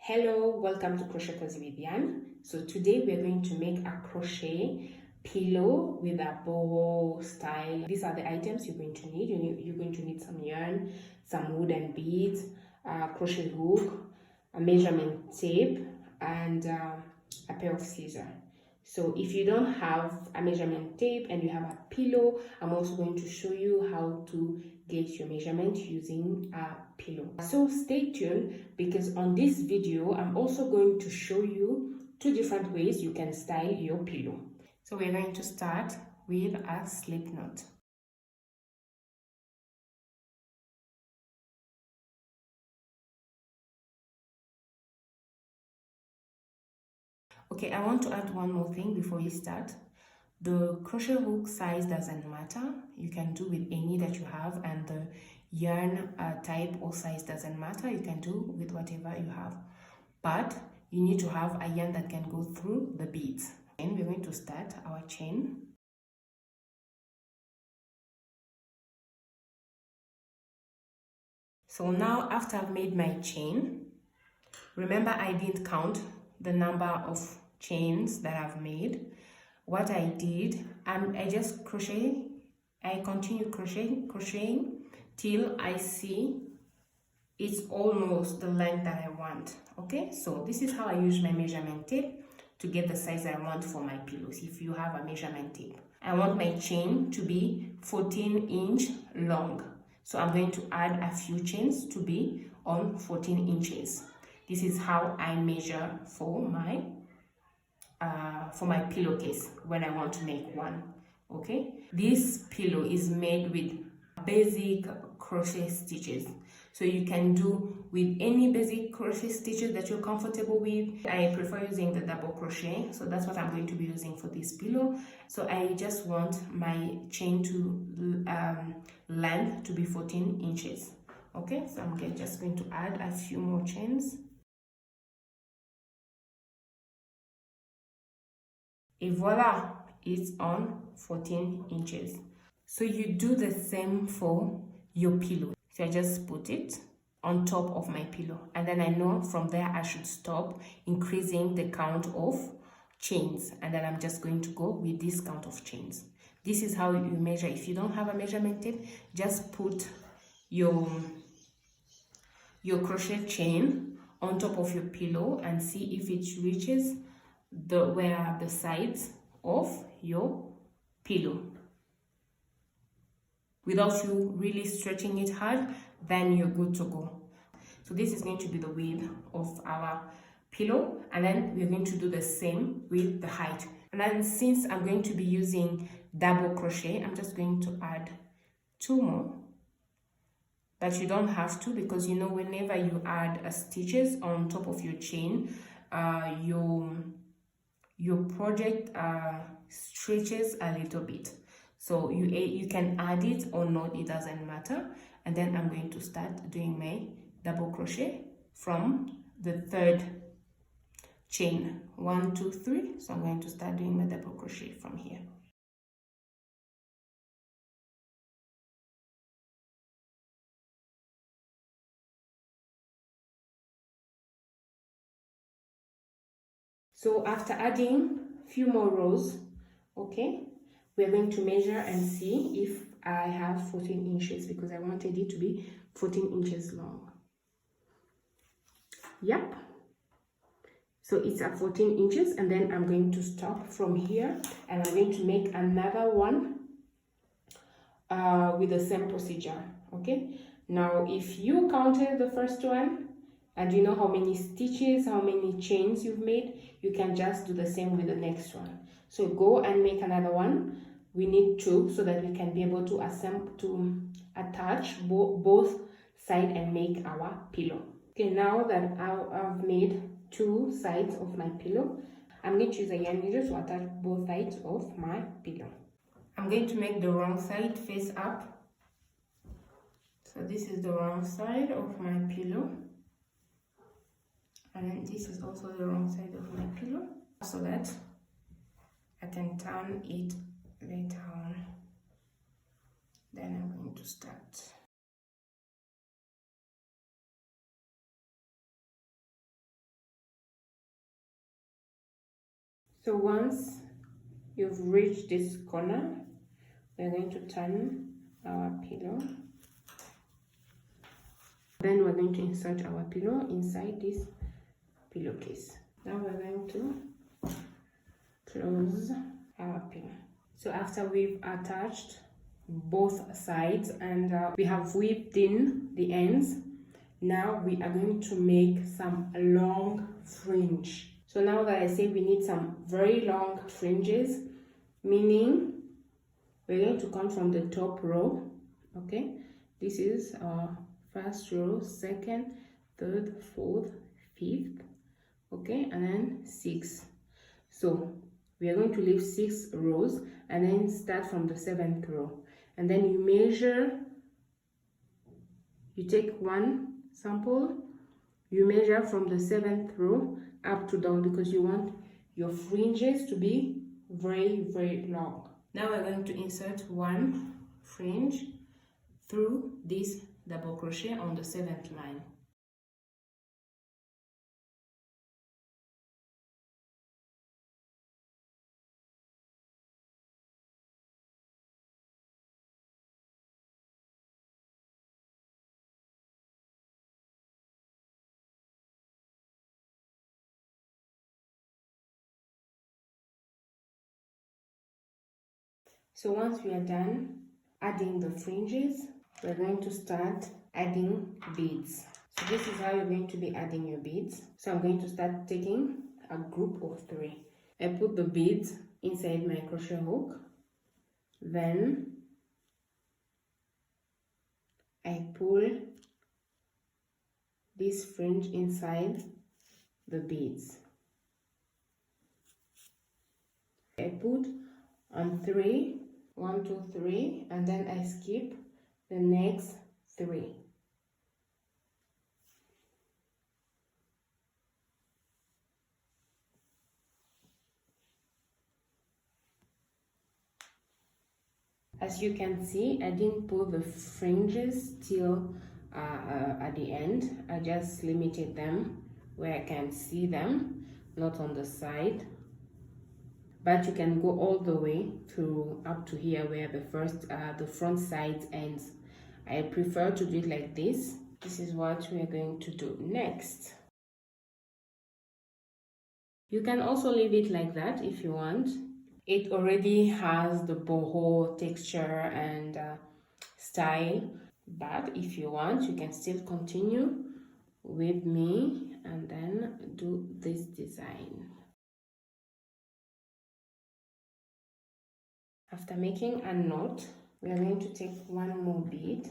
Hello, welcome to Crochet with Vivian. So today we are going to make a crochet pillow with a boho style. These are the items you're going to need. You're going to need some yarn, some wooden beads, a crochet hook, a measurement tape, and a pair of scissors. So if you don't have a measurement tape and you have a pillow, I'm also going to show you how to get your measurement using a pillow. So stay tuned, because on this video I'm also going to show you two different ways you can style your pillow. So we're going to start with a slip knot. Okay, I want to add one more thing before we start. The crochet hook size doesn't matter. You can do with any that you have, and the yarn type or size doesn't matter. You can do with whatever you have, but you need to have a yarn that can go through the beads. And we're going to start our chain. So now, after I've made my chain, remember I didn't count the number of chains that I've made. What I did, I just I continue crocheting till I see it's almost the length that I want. Okay, so this is how I use my measurement tape to get the size that I want for my pillows. If you have a measurement tape, I want my chain to be 14-inch long, so I'm going to add a few chains to be on 14 inches. This is how I measure for my pillowcase when I want to make one. Okay, this pillow is made with basic crochet stitches, so you can do with any basic crochet stitches that you're comfortable with. I prefer using the double crochet, so that's what I'm going to be using for this pillow. So I just want my chain to length to be 14 inches. Okay, so I'm just going to add a few more chains. And voila, it's on 14 inches. So you do the same for your pillow. So I just put it on top of my pillow, and then I know from there I should stop increasing the count of chains, and then I'm just going to go with this count of chains. This is how you measure. If you don't have a measurement tape, just put your crochet chain on top of your pillow and see if it reaches the sides of your pillow without you really stretching it hard. Then you're good to go. So this is going to be the width of our pillow, and then we're going to do the same with the height. And then since I'm going to be using double crochet, I'm just going to add 2 more, but you don't have to, because you know whenever you add stitches on top of your chain, your project stretches a little bit. So you can add it or not, it doesn't matter. And then I'm going to start doing my double crochet from the 3rd chain. 1 2 3. So I'm going to start doing my double crochet from here. So after adding a few more rows, okay, we're going to measure and see if I have 14 inches, because I wanted it to be 14 inches long. Yep. So it's at 14 inches, and then I'm going to stop from here, and I'm going to make another one with the same procedure. Okay. Now, if you counted the first one, and you know how many stitches, how many chains you've made, you can just do the same with the next one. So go and make another one. We need 2 so that we can be able to attach both sides and make our pillow. Okay, now that I've made 2 sides of my pillow, I'm going to use a yarn needle to attach both sides of my pillow. I'm going to make the wrong side face up. So this is the wrong side of my pillow. And then this is also the wrong side of my pillow, so that I can turn it later on. Then I'm going to start. So once you've reached this corner, we're going to turn our pillow. Then we're going to insert our pillow inside this pillowcase. Now we're going to close our pillow. So after we've attached both sides and we have weaved in the ends, now we are going to make some long fringe. So now that I say we need some very long fringes, meaning we're going to come from the top row. Okay, this is our first row, second, third, fourth, fifth, okay, and then 6. So we are going to leave 6 rows and then start from the 7th row, and then you measure, you take one sample, you measure from the 7th row up to down, because you want your fringes to be very, very long. Now we're going to insert one fringe through this double crochet on the 7th line. So once we are done adding the fringes, we're going to start adding beads. So this is how you're going to be adding your beads. So I'm going to start taking a group of 3. I put the beads inside my crochet hook, then I pull this fringe inside the beads. I put on 3, 1, 2, 3, and then I skip the next 3. As you can see, I didn't put the fringes till at the end. I just limited them where I can see them, not on the side. But you can go all the way to up to here where the front side ends. I prefer to do it like this. This is what we are going to do next. You can also leave it like that if you want. It already has the boho texture and style, but if you want, you can still continue with me and then do this design. After making a knot, we are going to take one more bead.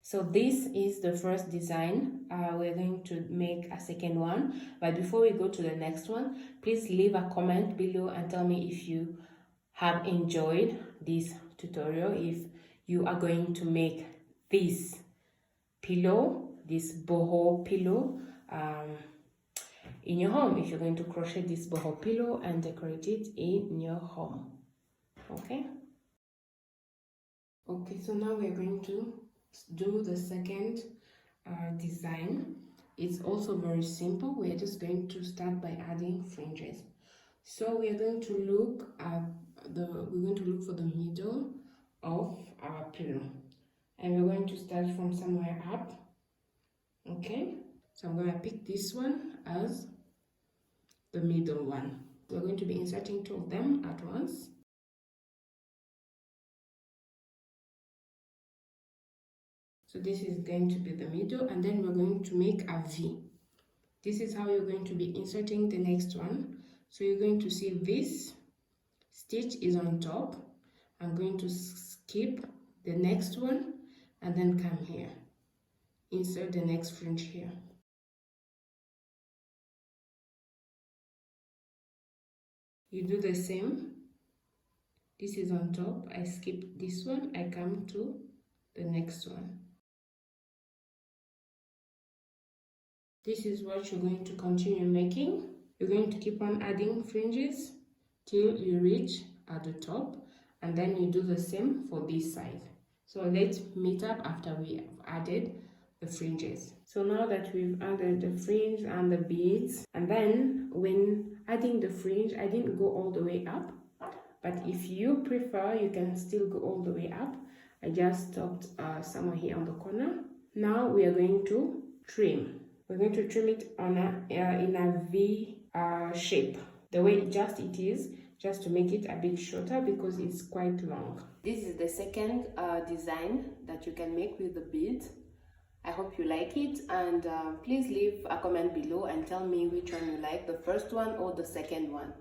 So this is the first design. We're going to make a second one, but before we go to the next one, please leave a comment below and tell me if you have enjoyed this tutorial, if you are going to make this pillow, this boho pillow, in your home, if you're going to crochet this boho pillow and decorate it in your home. Okay, so now we're going to do the second design. It's also very simple. We're just going to start by adding fringes. So we're going to look at for the middle of our pillow, and we're going to start from somewhere up. Okay, so I'm going to pick this one as the middle one. We're going to be inserting 2 of them at once. So this is going to be the middle, and then we're going to make a V. This is how you're going to be inserting the next one. So you're going to see this stitch is on top. I'm going to skip the next one and then come here. Insert the next fringe here. You do the same. This is on top. I skip this one. I come to the next one. This is what you're going to continue making. You're going to keep on adding fringes till you reach at the top, and then you do the same for this side. So let's meet up after we have added the fringes. So now that we've added the fringe and the beads, and then when adding the fringe, I didn't go all the way up, but if you prefer, you can still go all the way up. I just stopped somewhere here on the corner. Now we are going to trim. We're going to trim it on in a V shape, the way it is, just to make it a bit shorter because it's quite long. This is the second design that you can make with the beads. I hope you like it, and please leave a comment below and tell me which one you like, the first one or the second one.